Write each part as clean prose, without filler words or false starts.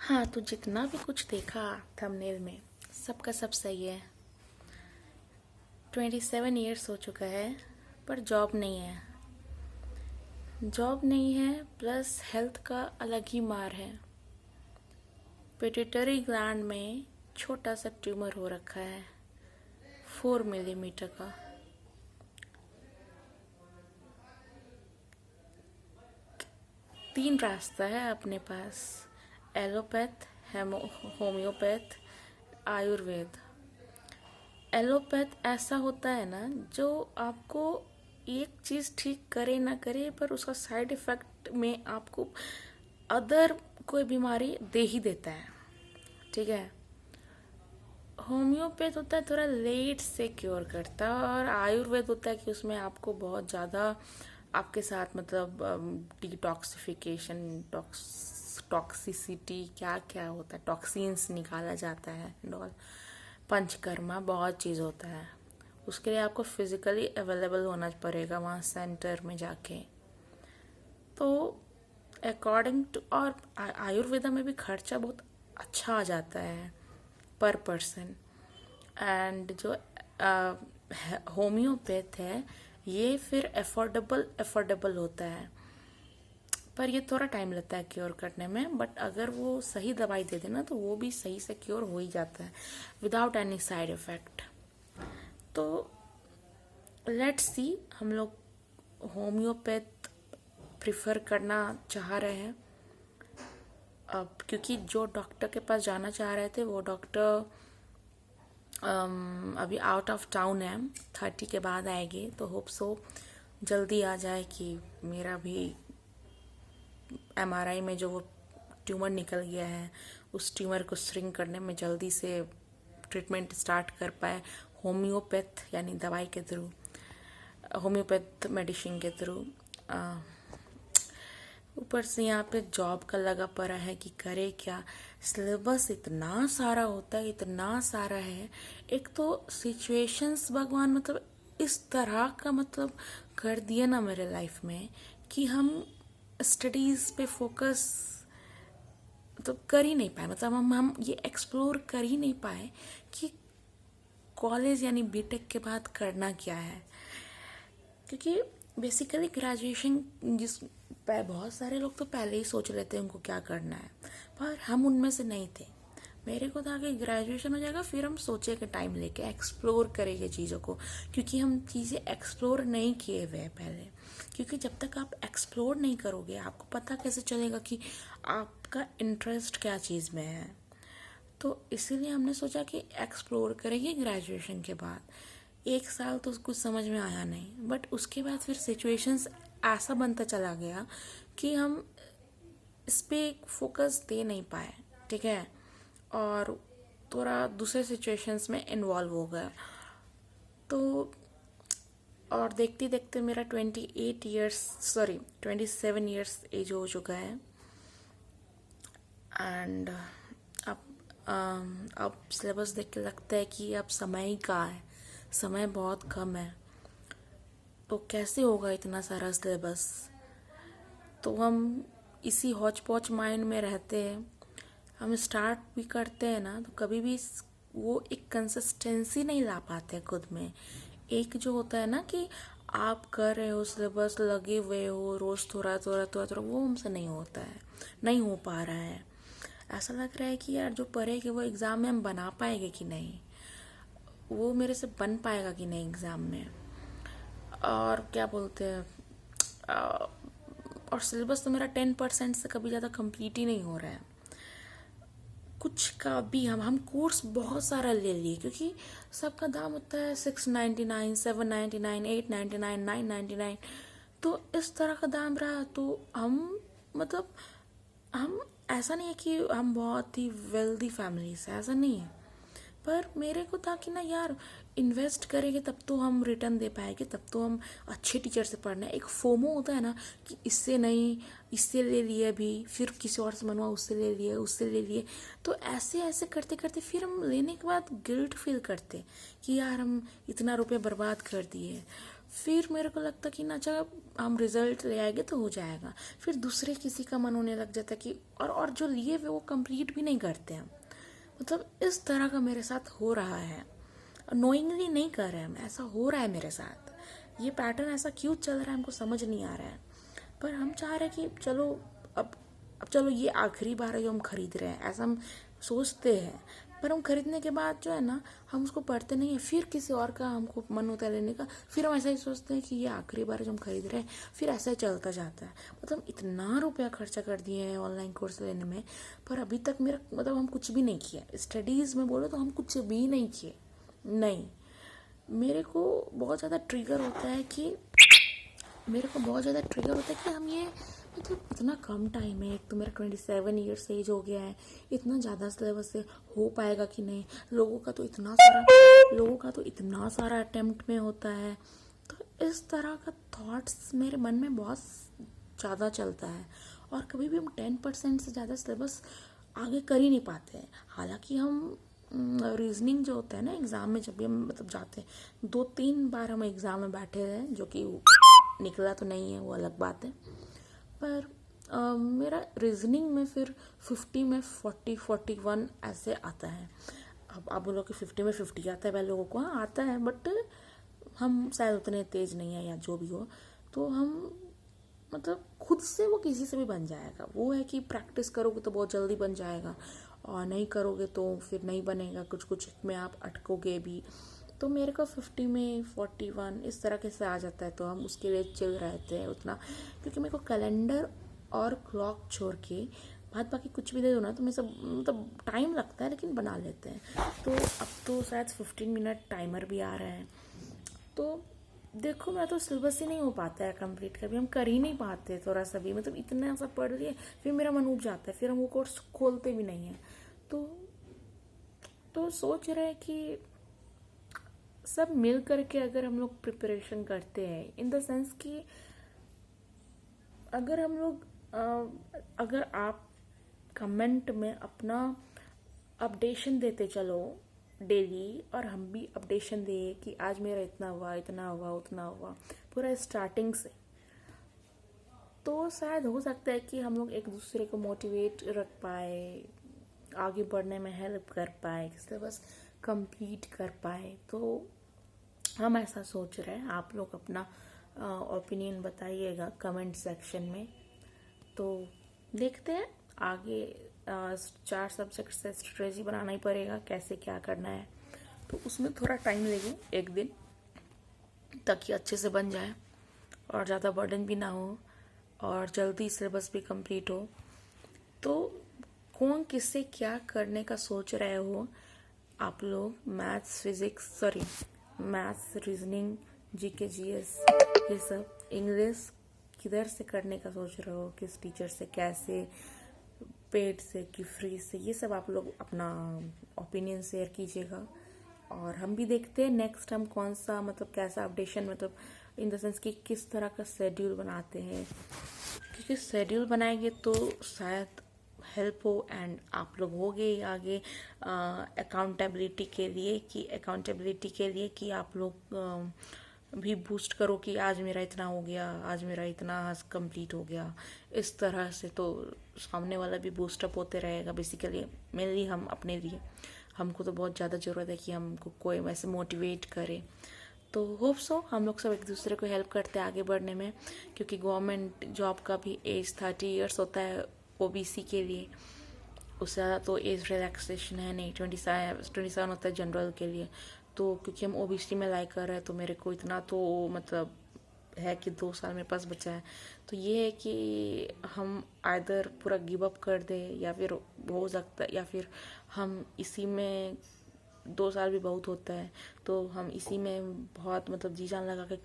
हाँ, तो जितना भी कुछ देखा थंबनेल में सबका सब सही है। 27 ईयर्स हो चुका है पर जॉब नहीं है। जॉब नहीं है प्लस हेल्थ का अलग ही मार है। पिट्यूटरी ग्लैंड में छोटा सा ट्यूमर हो रखा है 4 मिलीमीटर का। तीन रास्ता है अपने पास, एलोपैथ, होम्योपैथ, आयुर्वेद। एलोपैथ ऐसा होता है ना जो आपको एक चीज़ ठीक करे ना करे पर उसका साइड इफ़ेक्ट में आपको अदर कोई बीमारी दे ही देता है। ठीक है। होम्योपैथ होता है थोड़ा लेट से क्योर करता है, और आयुर्वेद होता है कि उसमें आपको बहुत ज़्यादा आपके साथ मतलब डिटॉक्सिफिकेशन, टॉक्सिसिटी क्या क्या होता है, टॉक्सिन्स निकाला जाता है एंड ऑल, पंचकर्मा बहुत चीज़ होता है। उसके लिए आपको फिजिकली अवेलेबल होना पड़ेगा वहाँ सेंटर में जाके। तो अकॉर्डिंग टू, और आयुर्वेदा में भी खर्चा बहुत अच्छा आ जाता है पर पर्सन। एंड जो होम्योपैथ है ये फिर अफोर्डेबल होता है, पर ये थोड़ा टाइम लगता है क्योर करने में। बट अगर वो सही दवाई दे देना तो वो भी सही से क्योर हो ही जाता है विदाउट एनी साइड इफ़ेक्ट। तो लेट्स सी, हम लोग होम्योपैथ प्रिफर करना चाह रहे हैं अब, क्योंकि जो डॉक्टर के पास जाना चाह रहे थे वो डॉक्टर अभी आउट ऑफ टाउन है, 30 के बाद आएगी। तो होप सो जल्दी आ जाए कि मेरा भी एमआरआई में जो वो ट्यूमर निकल गया है उस ट्यूमर को श्रिंक करने में जल्दी से ट्रीटमेंट स्टार्ट कर पाए होम्योपैथ यानी दवाई के थ्रू, होम्योपैथ मेडिसिन के थ्रू। ऊपर से यहाँ पे जॉब का लगा पड़ा है कि करे क्या। सिलेबस इतना सारा होता है, इतना सारा है। एक तो सिचुएशंस भगवान मतलब इस तरह का मतलब कर दिया ना मेरे लाइफ में कि हम स्टडीज़ पे फोकस मतलब कर ही नहीं पाए। मतलब हम ये एक्सप्लोर कर ही नहीं पाए कि कॉलेज यानी बीटेक के बाद करना क्या है। क्योंकि बेसिकली ग्रेजुएशन जिस बहुत सारे लोग तो पहले ही सोच लेते हैं उनको क्या करना है, पर हम उनमें से नहीं थे। मेरे को था कि ग्रेजुएशन हो जाएगा फिर हम सोचेंगे, टाइम लेके एक्सप्लोर करेंगे चीज़ों को, क्योंकि हम चीज़ें एक्सप्लोर नहीं किए हुए पहले। क्योंकि जब तक आप एक्सप्लोर नहीं करोगे आपको पता कैसे चलेगा कि आपका इंटरेस्ट क्या चीज़ में है। तो इसीलिए हमने सोचा कि एक्सप्लोर करेंगे ग्रेजुएशन के बाद। 1 साल तो कुछ समझ में आया नहीं, बट उसके बाद फिर सिचुएशंस ऐसा बनता चला गया कि हम इस पर फोकस दे नहीं पाए। ठीक है। और थोड़ा दूसरे सिचुएशंस में इन्वॉल्व हो गया। तो और देखते देखते मेरा 27 ईयर्स एज हो चुका है। एंड अब सिलेबस देख के लगता है कि अब समय ही कहाँ है, समय बहुत कम है। तो कैसे होगा इतना सारा सिलेबस। तो हम इसी हौच पौच माइंड में रहते हैं। हम स्टार्ट भी करते हैं ना तो कभी भी वो एक कंसिस्टेंसी नहीं ला पाते खुद में। एक जो होता है ना कि आप कर रहे हो सिलेबस, लगे हुए हो रोज़ थोड़ा थोड़ा थोड़ा थोड़ा, वो हमसे नहीं होता है, नहीं हो पा रहा है। ऐसा लग रहा है कि यार जो पढ़ेंगे वो एग्ज़ाम में हम बना पाएंगे कि नहीं, वो मेरे से बन पाएगा कि नहीं एग्ज़ाम में। और क्या बोलते हैं, और सिलेबस तो मेरा 10% से कभी ज़्यादा कंप्लीट ही नहीं हो रहा है। कुछ का भी हम कोर्स बहुत सारा ले लिए, क्योंकि सबका दाम होता है 699, 799, 899, 999। तो इस तरह का दाम रहा तो हम मतलब हम ऐसा नहीं है कि हम बहुत ही वेल्दी फैमिली से, ऐसा नहीं है। पर मेरे को था कि ना यार इन्वेस्ट करेंगे तब तो हम रिटर्न दे पाएंगे, तब तो हम अच्छे टीचर से पढ़ना है। एक फोमो होता है ना कि इससे नहीं, इससे ले लिए अभी, फिर किसी और से मनवा, उससे ले लिए, उससे ले लिए। तो ऐसे ऐसे करते करते फिर हम लेने के बाद गिल्ट फील करते कि यार हम इतना रुपये बर्बाद कर दिए। फिर मेरे को लगता कि ना अच्छा हम रिजल्ट ले आएंगे तो हो जाएगा, फिर दूसरे किसी का मन होने लग जाता कि और जो लिए वे वो कंप्लीट भी नहीं करते हैं। मतलब इस तरह का मेरे साथ हो रहा है, नोइंगली नहीं कर रहे हम, ऐसा हो रहा है मेरे साथ। ये पैटर्न ऐसा क्यों चल रहा है हमको समझ नहीं आ रहा है। पर हम चाह रहे हैं कि चलो अब अब चलो ये आखिरी बार है जो हम खरीद रहे हैं, ऐसा हम सोचते हैं। पर हम खरीदने के बाद जो है ना, हम उसको पढ़ते नहीं है, फिर किसी और का हमको मन होता है लेने का, फिर हम ऐसा ही सोचते हैं कि ये आखिरी बार है जो हम खरीद रहे हैं, फिर ऐसा ही चलता जाता है। मतलब इतना रुपया खर्चा कर दिए हैं ऑनलाइन कोर्स लेने में, पर अभी तक मेरा मतलब हम कुछ भी नहीं किया। स्टडीज़ में बोलो तो हम कुछ भी नहीं किए। नहीं, मेरे को बहुत ज़्यादा ट्रिगर होता है कि हम ये मतलब इतना कम टाइम है। एक तो मेरा 27 ईयर्स एज हो गया है, इतना ज़्यादा सिलेबस से हो पाएगा कि नहीं। लोगों का तो इतना सारा अटेम्प्ट में होता है। तो इस तरह का थॉट्स मेरे मन में बहुत ज़्यादा चलता है। और कभी भी हम 10% से ज़्यादा सिलेबस आगे कर ही नहीं पाते हैं। हालांकि हम रीजनिंग जो होता है ना एग्ज़ाम में, जब भी हम मतलब जाते हैं, 2-3 बार हम एग्ज़ाम में बैठे हैं, जो कि निकला तो नहीं है, वो अलग बात है। पर मेरा रीजनिंग में फिर 50 में 40-41 ऐसे आता है। अब आप बोलो कि 50 में 50 आता है, वह लोगों को हाँ आता है, बट हम शायद उतने तेज नहीं है या जो भी हो। तो हम मतलब खुद से वो किसी से भी बन जाएगा। वो है कि प्रैक्टिस करोगे तो बहुत जल्दी बन जाएगा, और नहीं करोगे तो फिर नहीं बनेगा, कुछ कुछ में आप अटकोगे भी। तो मेरे को 50 में 41 इस तरह के से आ जाता है, तो हम उसके लिए चिल रहते हैं उतना। क्योंकि मेरे को कैलेंडर और क्लॉक छोड़ के बाकी कुछ भी दे दो ना, तो मैं सब मतलब टाइम लगता है लेकिन बना लेते हैं। तो अब तो शायद 15 मिनट टाइमर भी आ रहा है। तो देखो, मैं तो सिलेबस ही नहीं हो पाता है कंप्लीट, कभी हम कर ही नहीं पाते थोड़ा सा भी। मतलब इतना सा पढ़ लिए फिर मेरा मन उब जाता है, फिर हम वो कोर्स खोलते भी नहीं हैं। तो सोच रहे हैं कि सब मिल करके अगर हम लोग प्रिपरेशन करते हैं, इन द सेंस कि अगर हम लोग अगर आप कमेंट में अपना अपडेशन देते चलो डेली, और हम भी अपडेशन दे कि आज मेरा इतना हुआ, इतना हुआ, उतना हुआ, पूरा स्टार्टिंग से, तो शायद हो सकता है कि हम लोग एक दूसरे को मोटिवेट रख पाए, आगे बढ़ने में हेल्प कर पाए, सिलेबस कंप्लीट कर पाए। तो हम ऐसा सोच रहे हैं। आप लोग अपना ओपिनियन बताइएगा कमेंट सेक्शन में। तो देखते हैं आगे। 4 सब्जेक्ट से स्ट्रेटजी बनाना ही पड़ेगा, कैसे क्या करना है। तो उसमें थोड़ा टाइम लेगी, एक दिन, ताकि अच्छे से बन जाए और ज़्यादा बर्डन भी ना हो और जल्दी सिलेबस भी कंप्लीट हो। तो कौन किससे क्या करने का सोच रहे हो आप लोग, मैथ्स, रीजनिंग, जीके, जीएस, ये सब, इंग्लिश किधर से करने का सोच रहे हो, किस टीचर से, कैसे, पेड से कि फ्री से, ये सब आप लोग अपना ओपिनियन शेयर कीजिएगा। और हम भी देखते हैं नेक्स्ट हम कौन सा मतलब कैसा अपडेशन, मतलब इन द सेंस कि किस तरह का शेड्यूल बनाते हैं। क्योंकि शेड्यूल बनाएंगे तो शायद हेल्प हो, एंड आप लोग होगे आगे अकाउंटेबिलिटी के लिए कि आप लोग भी बूस्ट करो कि आज मेरा इतना हो गया, आज मेरा इतना कंप्लीट हो गया। इस तरह से तो सामने वाला भी बूस्टअप होते रहेगा। बेसिकली मेनली हम अपने लिए, हमको तो बहुत ज़्यादा ज़रूरत है कि हमको कोई वैसे मोटिवेट करे। तो होप सो हम लोग सब एक दूसरे को हेल्प करते हैं आगे बढ़ने में। क्योंकि गवर्नमेंट जॉब का भी एज 30 ईयर्स होता है ओबीसी के लिए, उससे ज़्यादा तो एज रिलैक्सेशन है नहीं, 27 होता है जनरल के लिए। तो क्योंकि हम ओबीसी में लाई कर रहे हैं, तो मेरे को इतना तो मतलब है कि 2 साल मेरे पास बचा है। तो ये है कि हम आइदर पूरा गिव अप कर दे, या फिर हो सकता है, या फिर हम इसी में 2 साल भी बहुत होता है, तो हम इसी में बहुत मतलब जी जान लगा के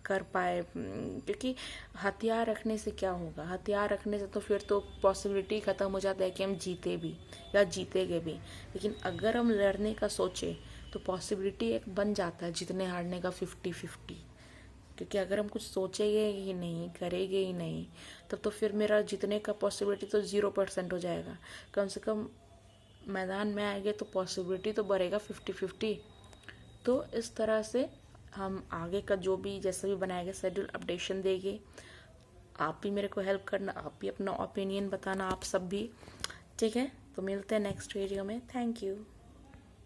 कर पाए। क्योंकि हथियार रखने से क्या होगा, हथियार रखने से तो फिर तो पॉसिबिलिटी ख़त्म हो जाता है कि हम जीते भी या जीतेंगे भी। लेकिन अगर हम लड़ने का सोचे तो पॉसिबिलिटी एक बन जाता है जीतने हारने का 50-50। क्योंकि अगर हम कुछ सोचेंगे ही नहीं, करेंगे ही नहीं, तब तो फिर मेरा जीतने का पॉसिबिलिटी तो 0% हो जाएगा। कम से कम मैदान में आएंगे तो पॉसिबिलिटी तो बढ़ेगा 50-50। तो इस तरह से हम आगे का जो भी जैसा भी बनाएगा शेड्यूल अपडेशन देंगे। आप भी मेरे को हेल्प करना, आप भी अपना ओपिनियन बताना, आप सब भी। ठीक है, तो मिलते हैं नेक्स्ट वीडियो में। Thank you.